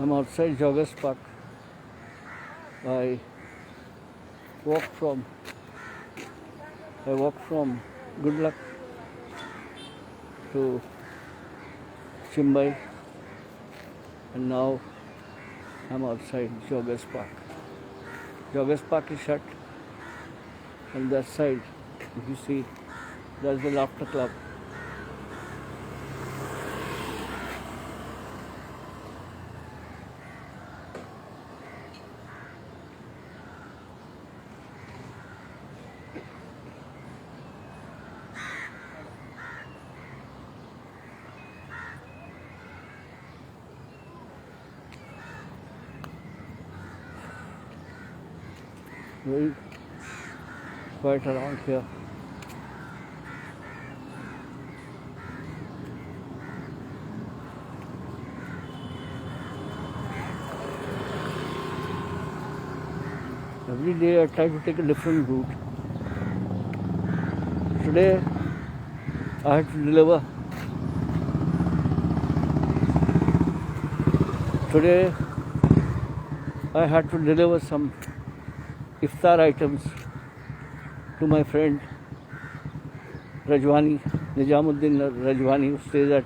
I'm outside Joggers Park. I walked from Good Luck to Chimbai, and now I'm outside Joggers Park. Joggers Park is shut, and that side, if you see, there's the Laughter Club. Very quiet around here. Every day I try to take a different route. Today I had to deliver. Today I had to deliver some iftar items to my friend Rajwani, Nijamuddin Rajwani, who stays at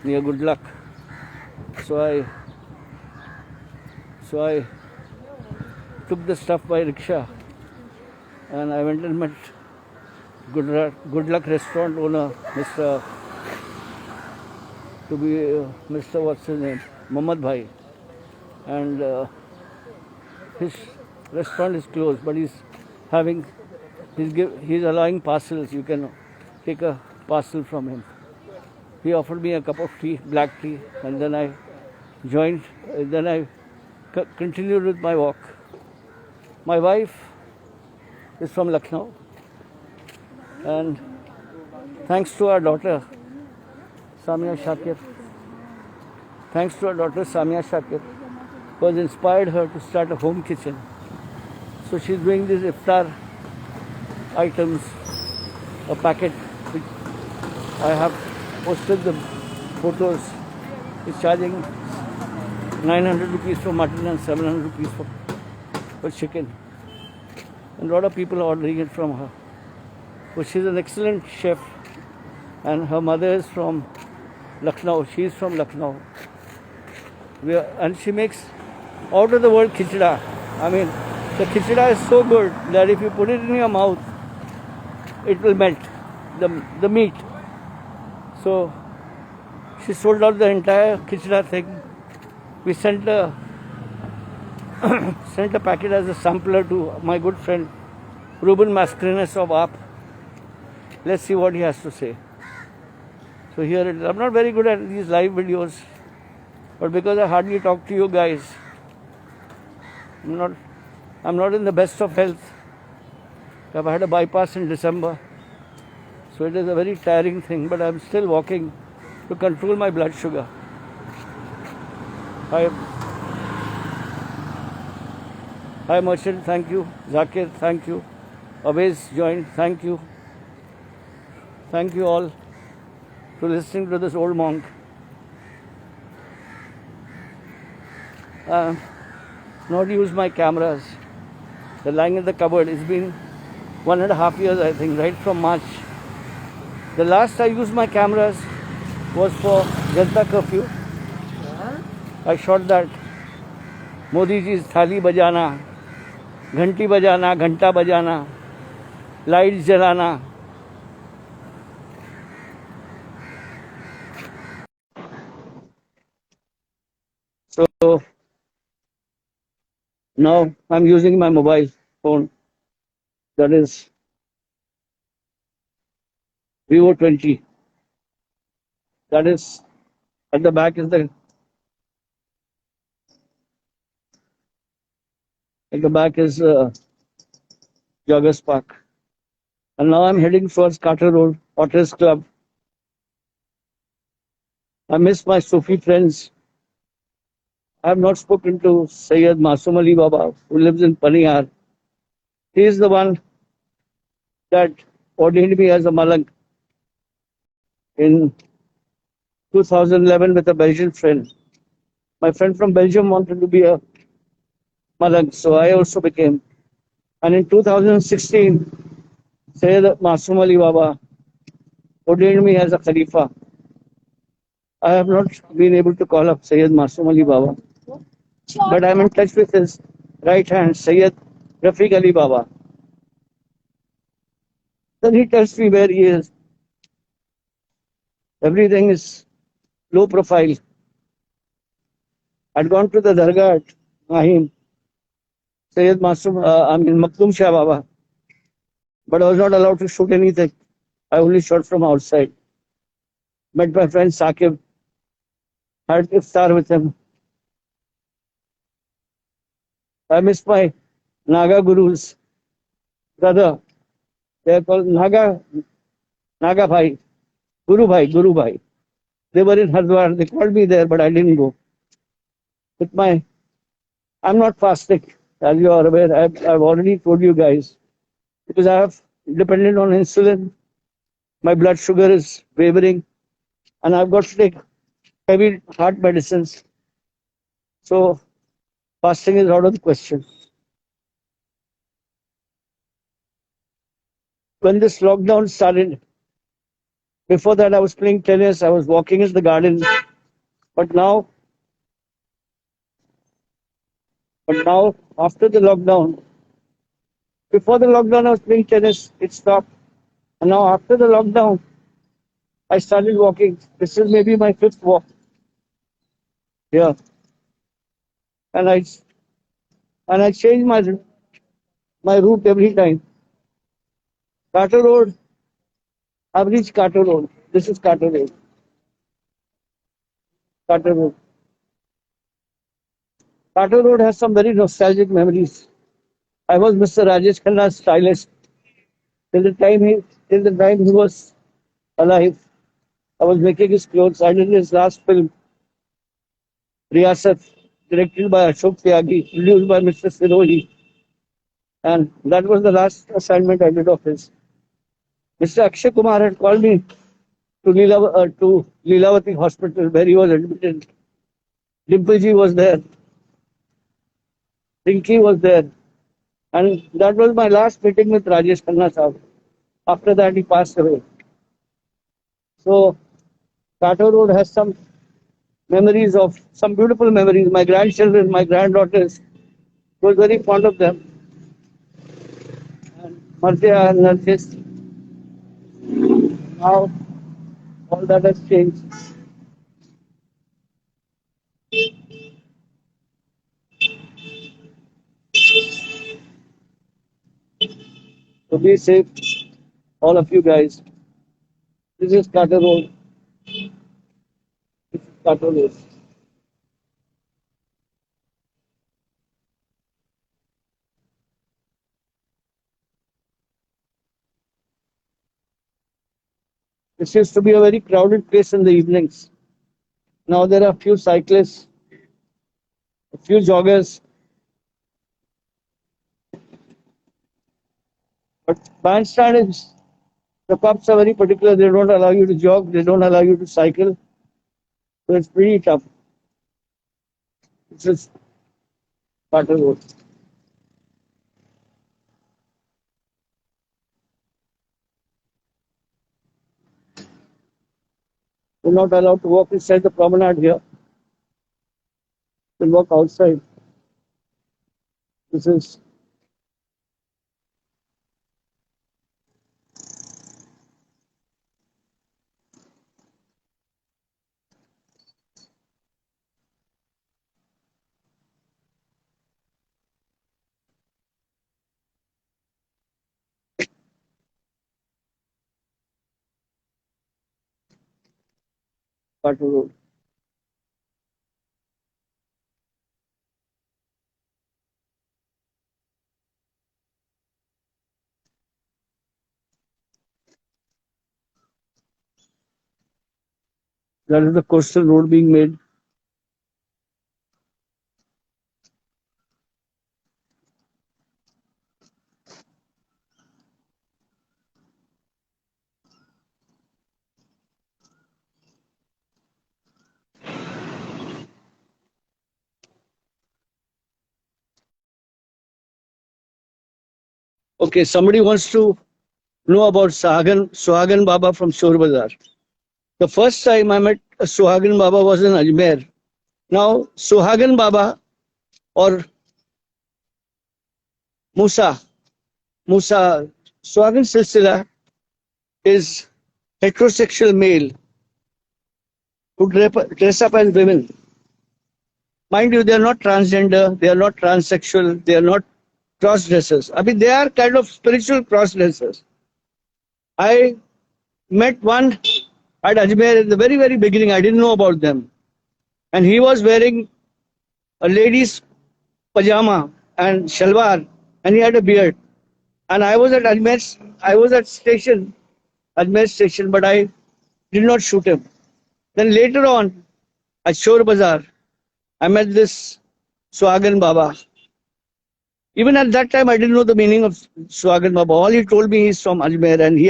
near Good Luck. So I took the stuff by rickshaw, and I went and met Good Luck restaurant owner, Mr. What's his name, Mohammad Bhai, and his restaurant is closed, but he's allowing parcels. You can take a parcel from him. He offered me a cup of tea, black tea, and then I joined. Then I continued with my walk. My wife is from Lucknow, and thanks to our daughter, Samia Shakir, who has inspired her to start a home kitchen. So she's doing these iftar items, a packet which I have posted the photos. Is charging 900 rupees for mutton and 700 rupees for chicken. And a lot of people are ordering it from her. But she's an excellent chef, and her mother is from Lucknow. She's from Lucknow. And she makes out of the world khichda. I mean, the khichda is so good that if you put it in your mouth, it will melt, the meat. So she sold out the entire khichda thing. We sent a packet as a sampler to my good friend Ruben Mascarenes of AAP. Let's see what he has to say. So here it is. I'm not very good at these live videos, but because I hardly talk to you guys, I'm not in the best of health. I've had a bypass in December, so it is a very tiring thing, but I'm still walking to control my blood sugar. Hi Merchant, thank you. Zakir, thank you. Awais joined, thank you. Thank you all for listening to this old monk. Not use my cameras. They're lying in the cupboard. It's been 1.5 years, I think, right from March. The last I used my cameras was for Janata Curfew. I shot that. Modi ji's thali bajana, घंटी बजाना, घंटा बजाना, light जलाना. So now I'm using my mobile phone. That is Vivo 20. That is at the back is Joggers Park. And now I'm heading towards Carter Road, Otters Club. I miss my Sufi friends. I have not spoken to Sayyid Masoom Ali Baba, who lives in Paniyar. He is the one that ordained me as a Malang in 2011 with a Belgian friend. My friend from Belgium wanted to be a Malang, so I also became. And in 2016, Sayyid Masum Ali Baba ordained me as a Khalifa. I have not been able to call up Sayyid Masum Ali Baba, but I'm in touch with his right hand, Sayyid Rafiq Ali Baba. Then he tells me where he is. Everything is low profile. I'd gone to the Dargah at Mahim, Sayyid Masum, Maktoum Shah Baba, but I was not allowed to shoot anything. I only shot from outside. Met my friend Saqib, had iftar with him. I miss my Naga gurus, brother. They are called Naga Bhai, Guru Bhai. They were in Hardwar. They called me there, but I didn't go. With my, I'm not fasting, as you are aware. I've already told you guys, because I have dependent on insulin. My blood sugar is wavering, and I've got to take heavy heart medicines. So fasting is out of the question. When this lockdown started, before that I was playing tennis, I was walking in the garden. But now, after the lockdown, before the lockdown I was playing tennis, it stopped. And now after the lockdown, I started walking. This is maybe my fifth walk. Yeah. And I change my route every time. Carter Road, I've reached Carter Road. This is Carter Road. Carter Road. Carter Road has some very nostalgic memories. I was Mr. Rajesh Khanna's stylist till the time he was alive. I was making his clothes. I did his last film, Riyasat, directed by Ashok Tyagi, produced by Mr. Sirohi. And that was the last assignment I did of his. Mr. Akshay Kumar had called me to Leelavati Hospital where he was admitted. Dimpleji was there. Rinki was there. And that was my last meeting with Rajesh Khanna Sahab. After that, he passed away. So, Kato Road has some memories of, some beautiful memories. My grandchildren, my granddaughters, was very fond of them. And Martia and Narcis, now all that has changed. So be safe, all of you guys. This is Kato Road. This is Kato Road. This used to be a very crowded place in the evenings. Now there are few cyclists, a few joggers, but bandstand is, the cops are very particular. They don't allow you to jog, they don't allow you to cycle. So it's pretty tough. It's just part of the road. You're not allowed to walk inside the promenade here. You can walk outside. This is part of the road. That is the coastal road being made. Okay, somebody wants to know about Suhagan Baba from Chor Bazaar. The first time I met a Suhagan Baba was in Ajmer. Now, Suhagan Baba or Musa, Suhagan Silsila is heterosexual male who dress up as women. Mind you, they are not transgender, they are not transsexual, they are not cross dressers. I mean, they are kind of spiritual cross dressers. I met one at Ajmer in the very, very beginning. I didn't know about them. And he was wearing a lady's pajama and shalwar, and he had a beard. And I was at Ajmer station, but I did not shoot him. Then later on, at Chor Bazaar, I met this Suhagan Baba. Even at that time, I didn't know the meaning of Suhagan Baba. All he told me is from Ajmer, and he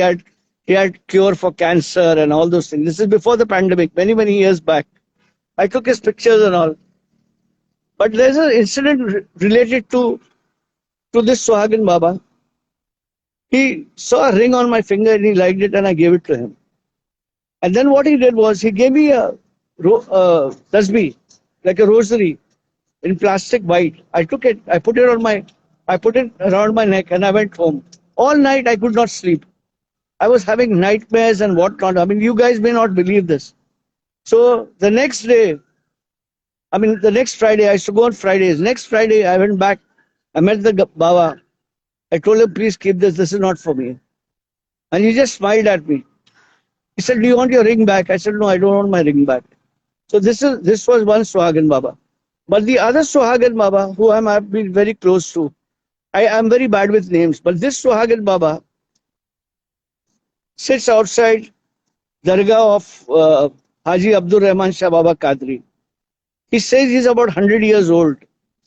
had cure for cancer and all those things. This is before the pandemic, many, many years back. I took his pictures and all. But there's an incident related to this Suhagan Baba. He saw a ring on my finger and he liked it and I gave it to him. And then what he did was he gave me a tasbih, like a rosary in plastic white. I took it, I put it around my neck and I went home. All night I could not sleep. I was having nightmares and whatnot. I mean, you guys may not believe this. So the next day, the next Friday, I used to go on Fridays. Next Friday, I went back. I met the Baba. I told him, please keep this. This is not for me. And he just smiled at me. He said, do you want your ring back? I said, no, I don't want my ring back. So this was one Suhagan Baba. But the other Suhagan Baba, who I've been very close to, I am very bad with names. But this Suhagan Baba sits outside Dargah of Haji Abdul Rahman Shah Baba Qadri. He says he's about 100 years old.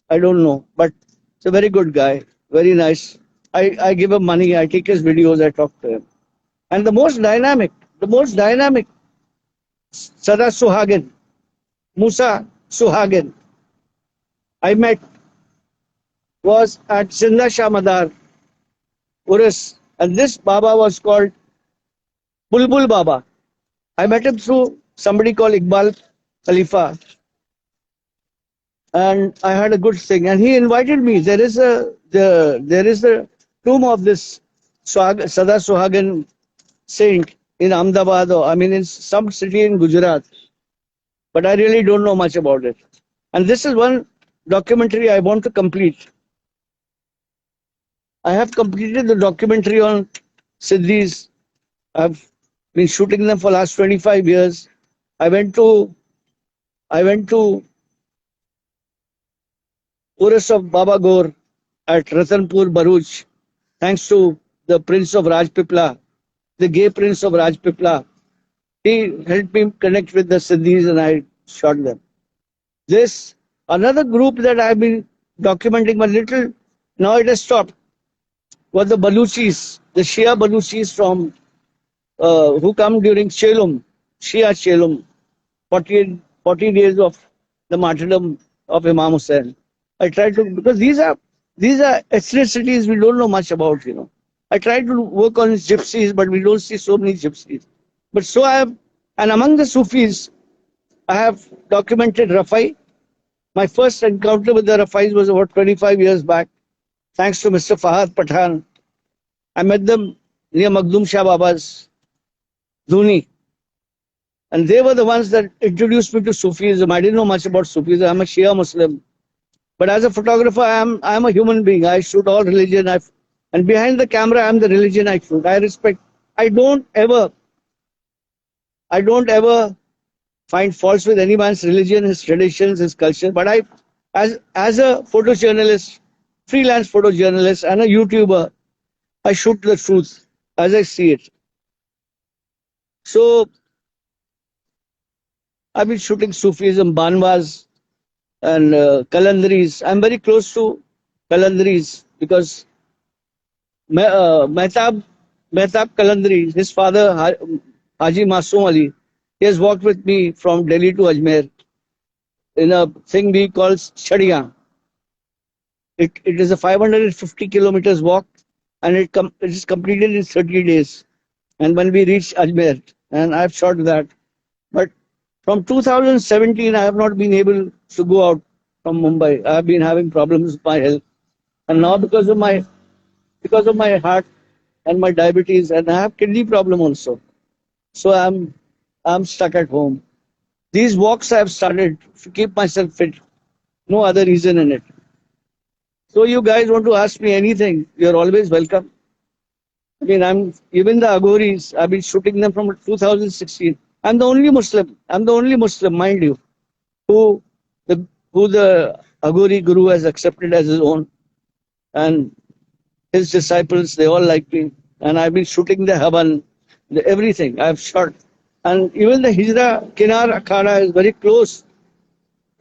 I don't know, but it's a very good guy, very nice. I give him money, I take his videos, I talk to him. And the most dynamic, Sada Suhagan, Musa Suhagan, I met was at Zinda Shah Madar, Urus, and this Baba was called Bulbul Baba. I met him through somebody called Iqbal Khalifa. And I had a good thing. And he invited me. There is the tomb of this Sada Suhagan saint in Ahmedabad, or in some city in Gujarat. But I really don't know much about it. And this is one documentary I want to complete. I have completed the documentary on Siddhis. I've been shooting them for the last 25 years. I went to Urus of Baba Gaur at Ratanpur, Bharuch, thanks to the Prince of Rajpipla, the gay Prince of Rajpipla. He helped me connect with the Siddhis and I shot them. This, another group that I've been documenting but little, now it has stopped, was the Baluchis, the Shia Baluchis from, who come during Chelum, Shia Chelum, 40 days of the martyrdom of Imam Hussain. I try to, because these are ethnicities we don't know much about, I try to work on gypsies, but we don't see so many gypsies. But so and among the Sufis, I have documented Rafai. My first encounter with the Rafais was about 25 years back, thanks to Mr. Fahad Pathan. I met them near Maghdum Shah Baba's Dhuni. And they were the ones that introduced me to Sufism. I didn't know much about Sufism. I'm a Shia Muslim. But as a photographer, I am a human being. I shoot all religion. And behind the camera, I'm the religion I shoot. I respect. I don't ever find faults with anyone's religion, his traditions, his culture. But as a photojournalist, freelance photojournalist, and a YouTuber, I shoot the truth as I see it. So I've been shooting Sufism, Banwas, and Kalandris. I'm very close to Kalandris because Mehtab Kalandri, his father Haji Masoom Ali, he has walked with me from Delhi to Ajmer in a thing we call Chadiyan. It is a 550 kilometers walk, and it is completed in 30 days. And when we reach Ajmer, and I've shot that. But from 2017, I have not been able to go out from Mumbai. I have been having problems with my health, and now because of my heart and my diabetes, and I have kidney problem also. So I'm stuck at home. These walks I have started to keep myself fit. No other reason in it. So you guys want to ask me anything? You're always welcome. I mean, I'm even the Aghoris. I've been shooting them from 2016. I'm the only Muslim. I'm the only Muslim, mind you, who the who the Aghori Guru has accepted as his own, and his disciples. They all like me, and I've been shooting the Havan, everything. I've shot, and even the Hijra Kinar Akhada is very close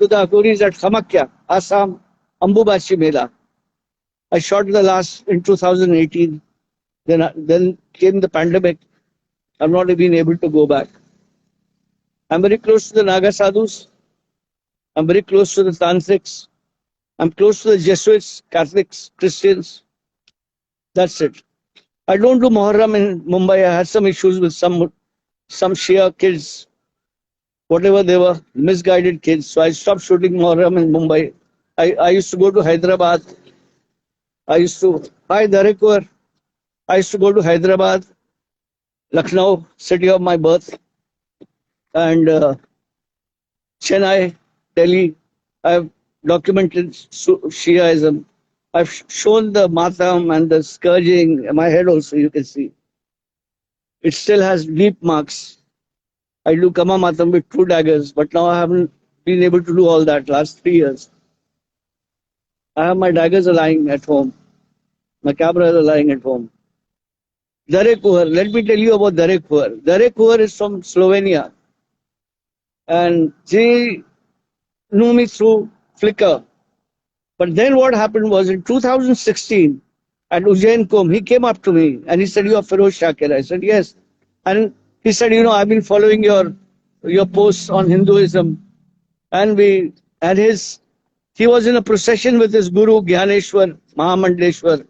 to the Aghoris at Kamakya, Assam, Ambubachi Mela. I shot the last in 2018. Then came the pandemic. I've not been able to go back. I'm very close to the Naga Sadhus. I'm very close to the Tantrics. I'm close to the Jesuits, Catholics, Christians. That's it. I don't do Muharram in Mumbai. I had some issues with some Shia kids, whatever they were, misguided kids. So I stopped shooting Muharram in Mumbai. I used to go to Hyderabad. Hi Dharekur. I used to go to Hyderabad, Lucknow, city of my birth, and Chennai, Delhi. I've documented Shiaism. I've shown the matam and the scourging. My head also, you can see. It still has deep marks. I do Kama Matam with 2 daggers, but now I haven't been able to do all that last 3 years. I have my daggers lying at home. My cameras are lying at home. Darek Puhar, let me tell you about Darek Puhar. Darek Puhar is from Slovenia, and she knew me through Flickr. But then what happened was in 2016 at Ujjain Kumbh, he came up to me and he said, "You are Feroz Shakir." I said, "Yes." And he said, "I've been following your posts on Hinduism." And he was in a procession with his guru Gyaneshwar, Mahamandleshwar,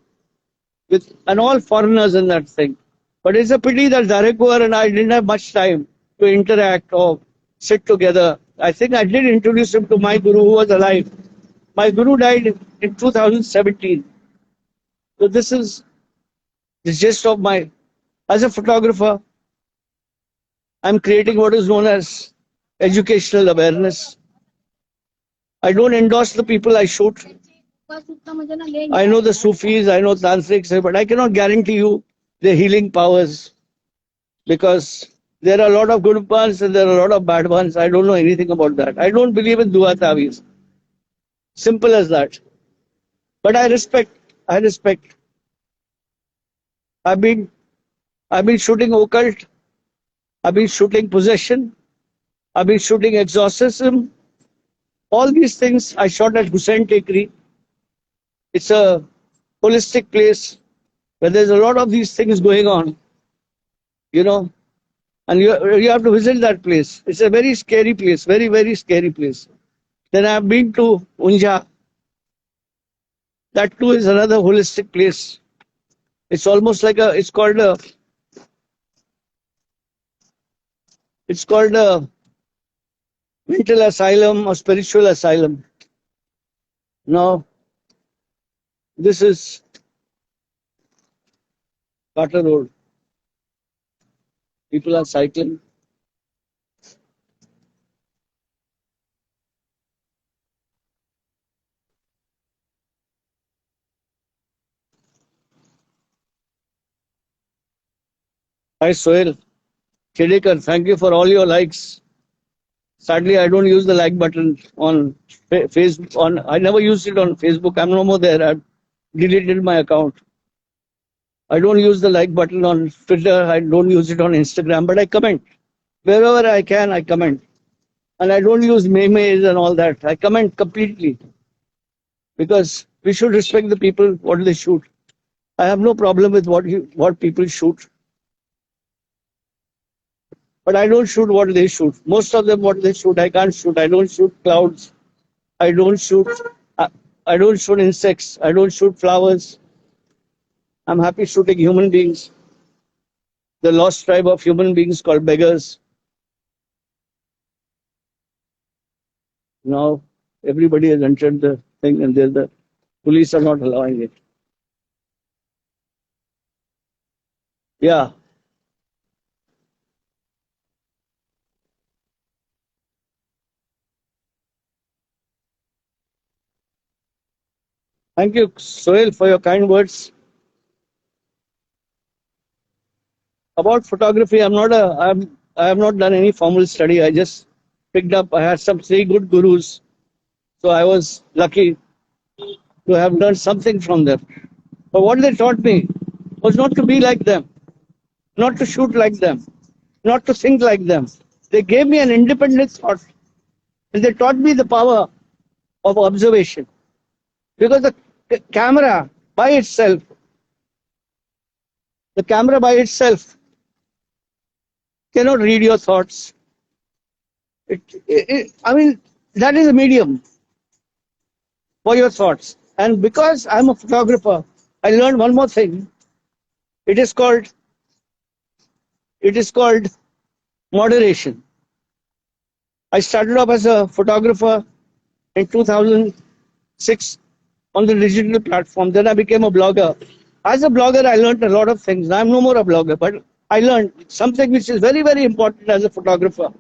and all foreigners in that thing. But it's a pity that Dharekwar and I didn't have much time to interact or sit together. I think I did introduce him to my guru who was alive. My guru died in 2017. So this is the gist of as a photographer, I'm creating what is known as educational awareness. I don't endorse the people I shoot. I know the Sufis, I know Tantrics, but I cannot guarantee you their healing powers, because there are a lot of good ones and there are a lot of bad ones. I don't know anything about that. I don't believe in dua taweez. Simple as that. But I respect. I've been shooting occult. I've been shooting possession. I've been shooting exorcism. All these things I shot at Hussain Tekri. It's a holistic place where there's a lot of these things going on, and you have to visit that place. It's a very scary place, very, very scary place. Then I've been to Unja. That too is another holistic place. It's almost like it's called a mental asylum or spiritual asylum. Now, this is Carter Road. People are cycling. Hi, Sohail. Chedekar, thank you for all your likes. Sadly, I don't use the like button on Facebook. I never used it on Facebook. I'm no more there. I've deleted my account. I don't use the like button on Twitter. I don't use it on Instagram, but I comment. Wherever I can, I comment. And I don't use memes and all that. I comment completely. Because we should respect the people, what they shoot. I have no problem with what people shoot. But I don't shoot what they shoot. Most of them, what they shoot, I can't shoot. I don't shoot clouds. I don't shoot insects. I don't shoot flowers. I'm happy shooting human beings, the lost tribe of human beings called beggars. Now everybody has entered the thing and the police are not allowing it. Yeah. Thank you, Sohail, for your kind words. About photography, I have not done any formal study. I just picked up. I had some three good gurus, so I was lucky to have learned something from them. But what they taught me was not to be like them, not to shoot like them, not to think like them. They gave me an independent thought, and they taught me the power of observation. Because camera by itself, the camera by itself cannot read your thoughts. I mean, that is a medium for your thoughts. And because I'm a photographer, I learned one more thing. It is called moderation. I started off as a photographer in 2006 on the digital platform. Then I became a blogger. As a blogger, I learned a lot of things. I'm no more a blogger, but I learned something which is very, very important as a photographer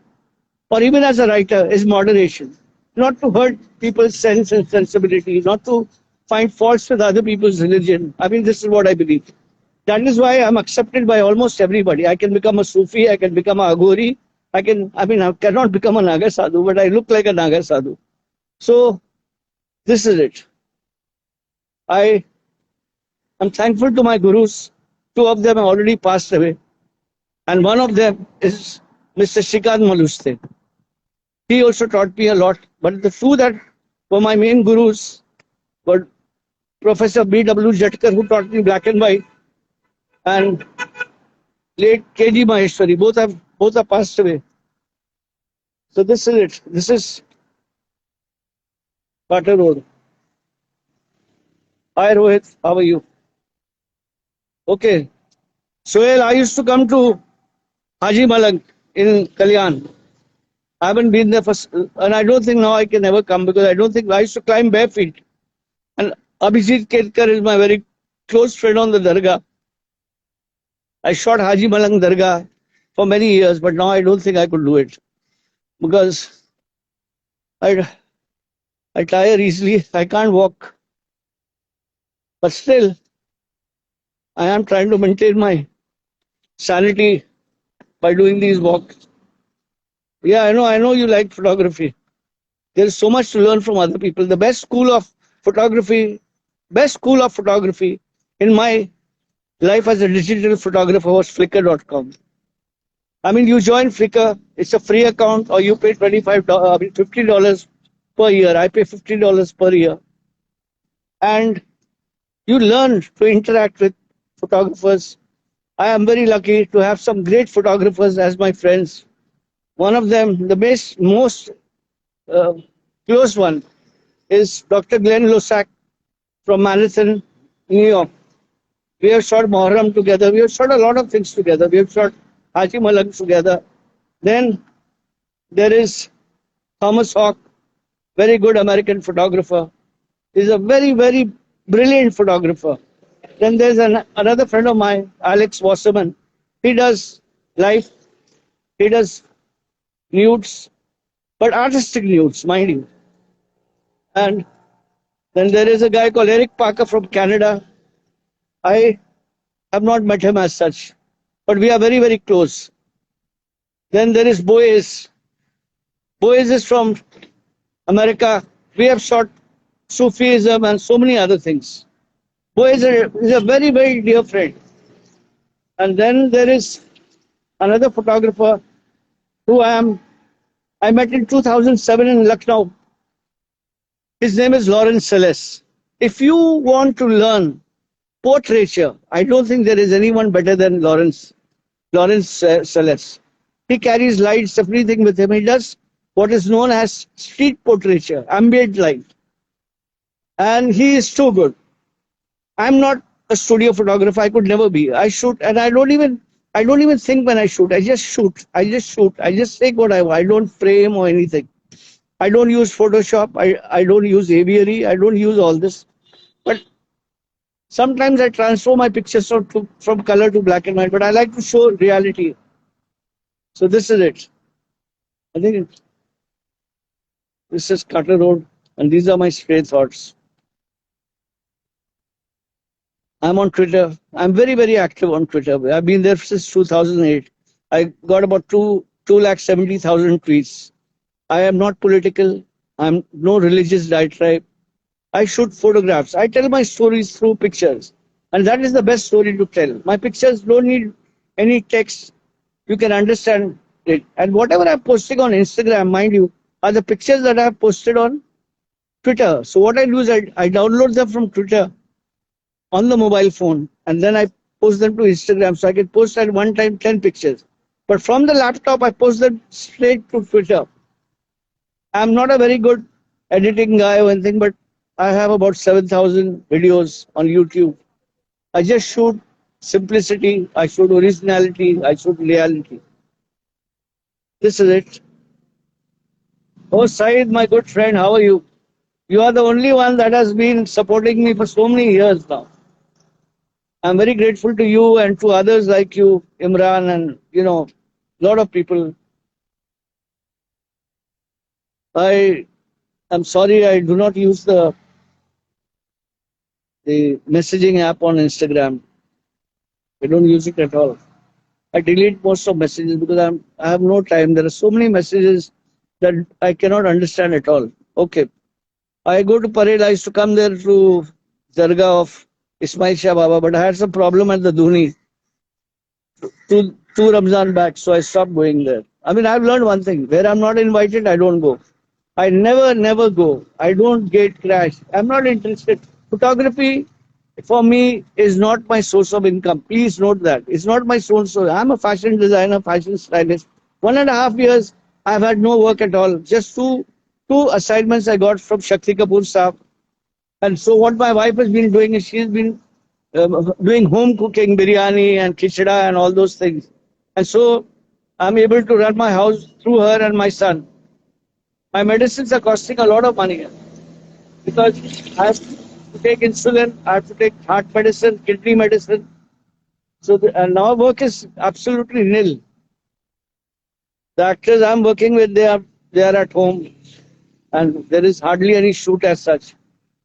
or even as a writer is moderation. Not to hurt people's sense and sensibility, not to find faults with other people's religion. I mean, this is what I believe. That is why I'm accepted by almost everybody. I can become a Sufi, I can become a Aghori, I cannot become a Naga Sadhu, but I look like a Naga Sadhu. So, this is it. I am thankful to my gurus. Two of them have already passed away. And one of them is Mr. Shrikant Maluste. He also taught me a lot. But the two that were my main gurus were Professor B.W. Jatkar, who taught me black and white, and late K.G. Maheshwari. Both have passed away. So this is it. This is Carter Road. Hi Rohit, how are you? Okay. Sohail, I used to come to Haji Malang in Kalyan. I haven't been there and I don't think now I can ever come because I don't think I used to climb bare feet. And Abhijit Ketkar is my very close friend on the Dargah. I shot Haji Malang Dargah for many years, but now I don't think I could do it because I tire easily. I can't walk. But still, I am trying to maintain my sanity by doing these walks. Yeah, I know you like photography. There is so much to learn from other people. The best school of photography in my life as a digital photographer was Flickr.com. I mean, you join Flickr, it's a free account, or you pay $50 per year. I pay $50 per year. And you learn to interact with photographers. I am very lucky to have some great photographers as my friends. One of them, the most close one, is Dr. Glenn Losack from Manhattan, New York. We have shot Muharram together. We have shot a lot of things together. We have shot Haji Malang together. Then there is Thomas Hawk, very good American photographer. He's a very, very brilliant photographer. Then there's another friend of mine, Alex Wasserman. He does life. He does nudes, but artistic nudes, mind you. And then there is a guy called Eric Parker from Canada. I have not met him as such, but we are very, very close. Then there is Boaz. Boaz is from America. We have shot Sufism and so many other things. Boaz is a very, very dear friend. And then there is another photographer who I met in 2007 in Lucknow. His name is Lawrence Seles. If you want to learn portraiture, I don't think there is anyone better than Lawrence Seles. He carries lights, everything with him. He does what is known as street portraiture, ambient light. And he is too good. I'm not a studio photographer. I could never be. I shoot, and I don't even think when I shoot. I just shoot. I just shoot. I just take what I want. I don't frame or anything. I don't use Photoshop. I don't use Aviary. I don't use all this. But sometimes I transfer my pictures from color to black and white. But I like to show reality. So this is it. I think this is Carter Road, and these are my stray thoughts. I'm on Twitter. I'm very, very active on Twitter. I've been there since 2008. I got about 270,000 tweets. I am not political. I'm no religious diatribe. I shoot photographs. I tell my stories through pictures. And that is the best story to tell. My pictures don't need any text. You can understand it. And whatever I'm posting on Instagram, mind you, are the pictures that I've posted on Twitter. So what I do is I download them from Twitter on the mobile phone, and then I post them to Instagram. So I can post at one time 10 pictures. But from the laptop, I post them straight to Twitter. I'm not a very good editing guy or anything, but I have about 7,000 videos on YouTube. I just shoot simplicity, I shoot originality, I shoot reality. This is it. Oh, Saeed, my good friend, how are you? You are the only one that has been supporting me for so many years now. I'm very grateful to you and to others like you, Imran, and a lot of people. I'm sorry I do not use the messaging app on Instagram. I don't use it at all. I delete most of messages because I have no time. There are so many messages that I cannot understand at all. Okay. I go to Parade. I used to come there to Dargah of Ismail Shah Baba, but I had some problem at the Dhuni two Ramzan back, so I stopped going there. I mean, I've learned one thing. Where I'm not invited, I don't go. I never go. I don't get crashed. I'm not interested. Photography for me is not my source of income. Please note that. It's not my source. I'm a fashion designer, fashion stylist. 1.5 years, I've had no work at all. Just two assignments I got from Shakti Kapoor Saab. And so what my wife has been doing is she's been doing home cooking, biryani and khichda and all those things. And so I'm able to run my house through her and my son. My medicines are costing a lot of money because I have to take insulin, I have to take heart medicine, kidney medicine. So and now work is absolutely nil. The actors I'm working with, they are at home, and there is hardly any shoot as such.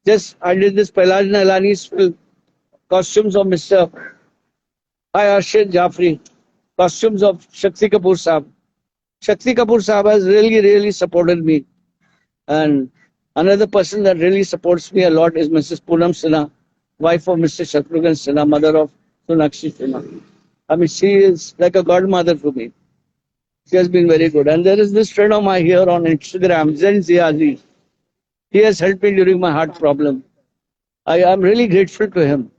Just I did this Pailaj Nailani's film, costumes of Mr. Arshad Jafri, costumes of Shakti Kapoor Saab. Shakti Kapoor Saab has really supported me. And another person that really supports me a lot is Mrs. Poonam Sinha, wife of Mr. Shatrughan Sinha, mother of Sonakshi Sinha. I mean, she is like a godmother to me. She has been very good. And there is this friend of mine here on Instagram, Zen Ziazi. He has helped me during my heart problem. I am really grateful to him.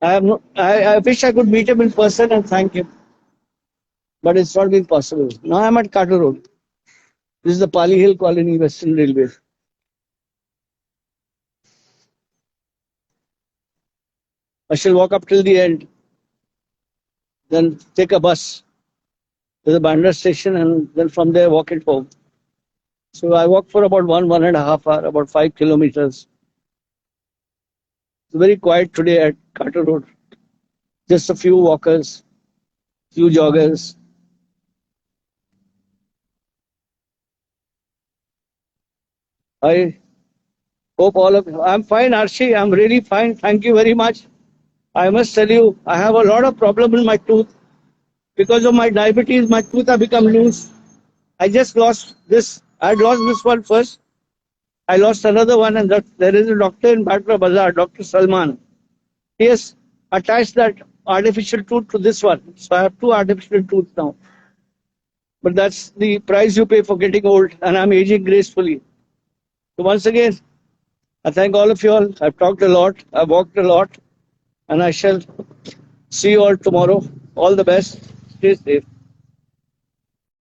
I wish I could meet him in person and thank him. But it's not been possible. Now I'm at Carter Road. This is the Pali Hill Colony, Western Railway. I shall walk up till the end, then take a bus to the Bandra station, and then from there walk it home. So I walk for about 1.5 hours, about 5 kilometers. It's very quiet today at Carter Road. Just a few walkers, few joggers. I hope all of you. I'm fine, Arshi. I'm really fine. Thank you very much. I must tell you, I have a lot of problem in my tooth. Because of my diabetes, my tooth have become loose. I just lost this. I had lost this one first. I lost another one, and there is a doctor in Batra Bazaar, Dr. Salman. He has attached that artificial tooth to this one. So I have 2 artificial teeth now. But that's the price you pay for getting old, and I'm aging gracefully. So once again, I thank all of you all. I've talked a lot, I've walked a lot, and I shall see you all tomorrow. All the best. Stay safe.